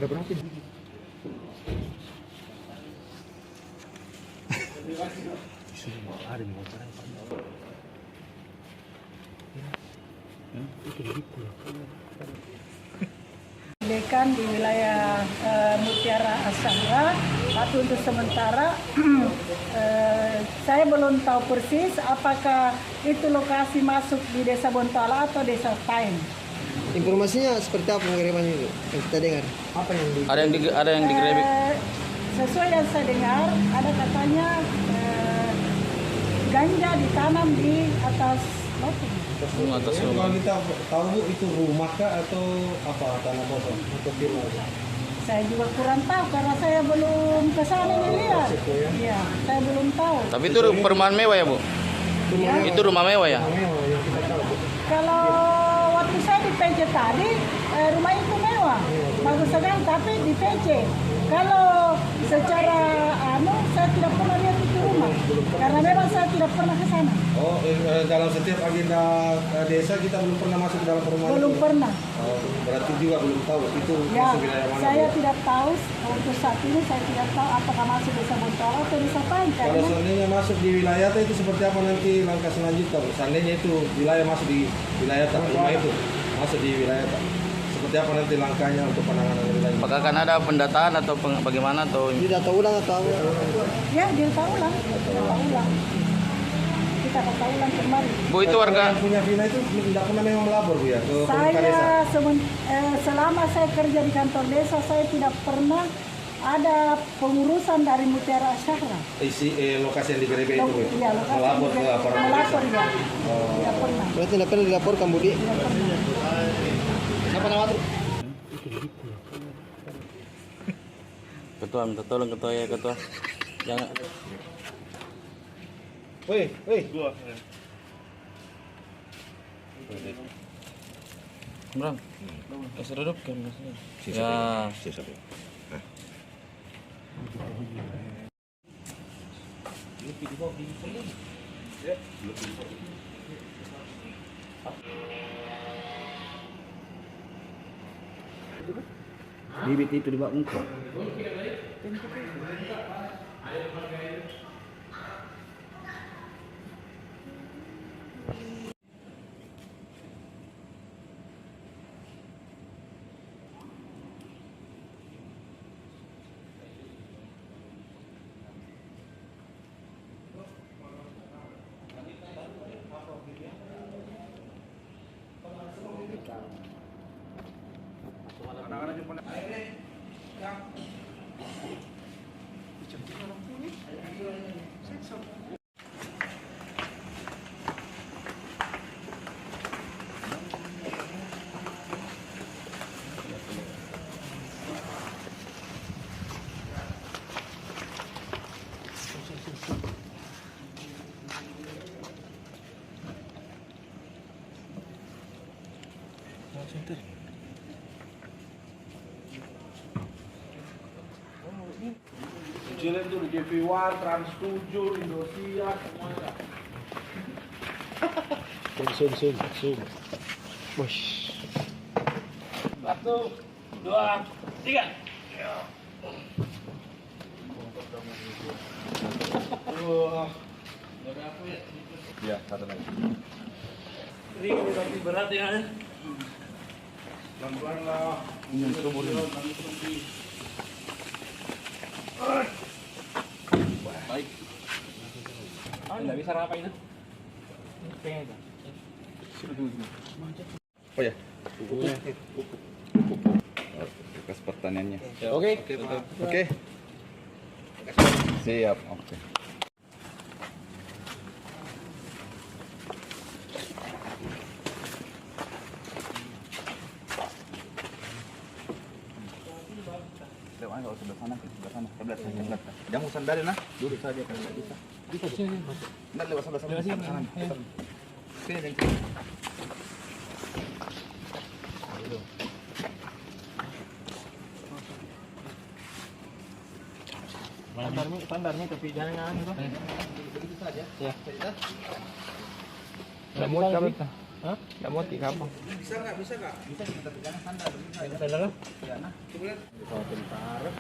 Ada berapa ini? Ada nih wawancara Dekan di wilayah Mutiara Asahra, tapi untuk sementara saya belum tahu persis apakah itu lokasi masuk di Desa Bontoala atau Desa Taim. Informasinya seperti apa pengirimannya itu yang kita dengar? apa yang di Ada yang digerebek. Sesuai yang saya dengar, ada katanya ganja ditanam di atas loteng. Atas kalau rumah. kita tahu Bu, itu rumah kah atau apa tanah kosong atau villa? Saya juga kurang tahu karena saya belum ke sana lihat. Iya, saya belum tahu. Tapi itu perumahan mewah ya, Bu? Ya. Itu rumah mewah ya? Mewah yang kita tahu Bu. Kalau waktu saya di PC tadi, rumah itu mewah, bagus sekali, tapi di PC. Kalau secara saya tidak pernah lihat itu rumah, karena memang saya tidak pernah ke sana. Oh, dalam setiap agenda desa kita belum pernah masuk dalam perumahan Belum itu? pernah. Oh, berarti juga belum tahu itu Ya, masuk wilayah mana? saya Bu? tidak tahu untuk saat ini saya tidak tahu apakah masuk Desa Bontoala atau Desa Taim. Kalau Karena seandainya masuk di wilayah itu seperti apa nanti langkah selanjutnya? Bu? Seandainya itu wilayah masuk di wilayah rumah itu masuk di wilayah seperti apa nanti langkahnya untuk penanganan wilayah? Apakah akan ada pendataan atau bagaimana atau Ini data ulang atau apa? ya data ulang, kita data ulang kembali. Bu itu warga Yang punya villa itu tidak pernah memang melapor Bu ya ke pemerintah desa? Saya selama saya kerja di kantor desa saya tidak pernah ada pengurusan dari Mutiara Asahra. Lokasi yang digerebek itu Bu? Iya, lokasi Melapor ke yang aparat melapor desa? ya. Tidak pernah. Berarti tidak pernah dilaporkan Budi? Tidak pernah. Siapa nama tuh? ketua minta tolong ketua ya ketua. Jangan Woi. Bram. Kasih duduk kan. Ya. Bibit itu dibawa muka. Kecilin tuh di GV One, Trans 7, Indosiar, semuanya. Zoom. Bos. 1, 2, 3. Ya, satu lagi. Ini tapi berat ya. Pelan-pelan lah. Baik. Nggak bisa rapain. Oh ya. Bekas pertanyaannya. Oke. Oke. Siap. Oke. Lewat nggak usah sebelah sana, sebelah sana. Jangan sandarin nah, duduk saja kalau nggak bisa. Bisa sini. Nggak lewat sebelah sana. Sini dan sini. Standarnya tapi jangan gitu. Begitu saja. Ya. Nggak muat kami. Hah? Nggak mau tiga apa? Bisa kita pegang sandal. Bisa. Sandal? Ya, nah. Coba lihat. Kalau tentara.